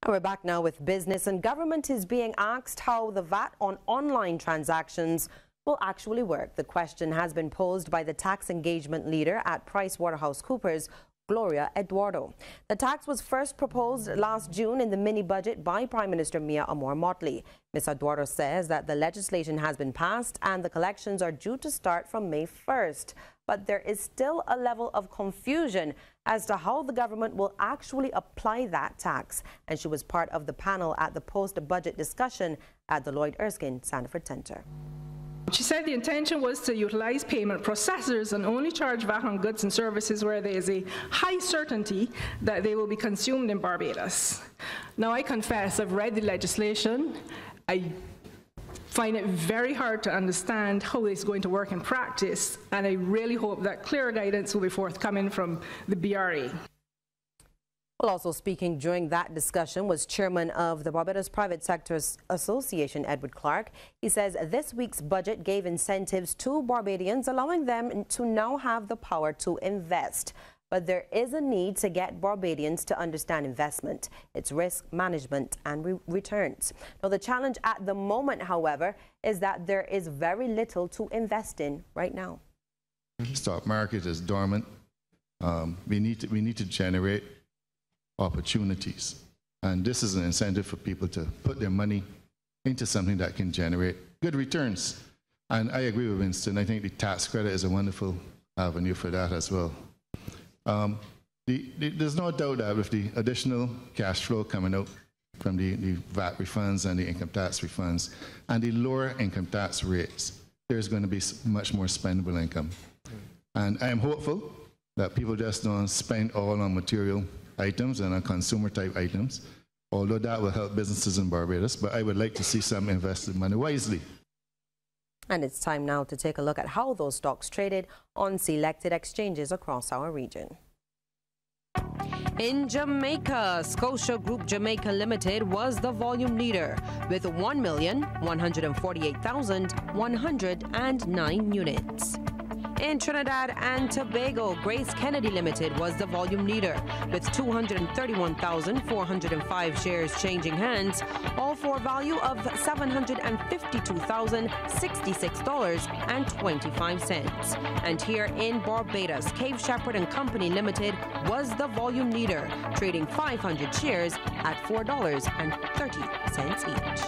We're back now with business, and government is being asked how the VAT on online transactions will actually work. The question has been posed by the tax engagement leader at PricewaterhouseCoopers, Gloria Eduardo. The tax was first proposed last June in the mini-budget by Prime Minister Mia Amor-Motley. Ms. Eduardo says that the legislation has been passed and the collections are due to start from May 1st. But there is still a level of confusion as to how the government will actually apply that tax. And she was part of the panel at the post-budget discussion at the Lloyd Erskine Sanford Center. She said the intention was to utilize payment processors and only charge VAT on goods and services where there is a high certainty that they will be consumed in Barbados. Now, I confess I've read the legislation. I find it very hard to understand how it's going to work in practice, and I really hope that clear guidance will be forthcoming from the BRA. Well, also speaking during that discussion was Chairman of the Barbados Private Sector Association, Edward Clark. He says this week's budget gave incentives to Barbadians, allowing them to now have the power to invest. But there is a need to get Barbadians to understand investment, its risk management and returns. Now, the challenge at the moment, however, is that there is very little to invest in right now. The stock market is dormant. We need to generate opportunities, and this is an incentive for people to put their money into something that can generate good returns. And I agree with Winston. I think the tax credit is a wonderful avenue for that as well. There's no doubt that with the additional cash flow coming out from the VAT refunds and the income tax refunds and the lower income tax rates, there's going to be much more spendable income. And I am hopeful that people just don't spend all on material items and on consumer type items, although that will help businesses in Barbados, but I would like to see some invested money wisely. And it's time now to take a look at how those stocks traded on selected exchanges across our region. In Jamaica, Scotia Group Jamaica Limited was the volume leader with 1,148,109 units. In Trinidad and Tobago, Grace Kennedy Limited was the volume leader with 231,405 shares changing hands, all for a value of $752,066.25. And here in Barbados, Cave Shepherd and Company Limited was the volume leader, trading 500 shares at $4.30 each.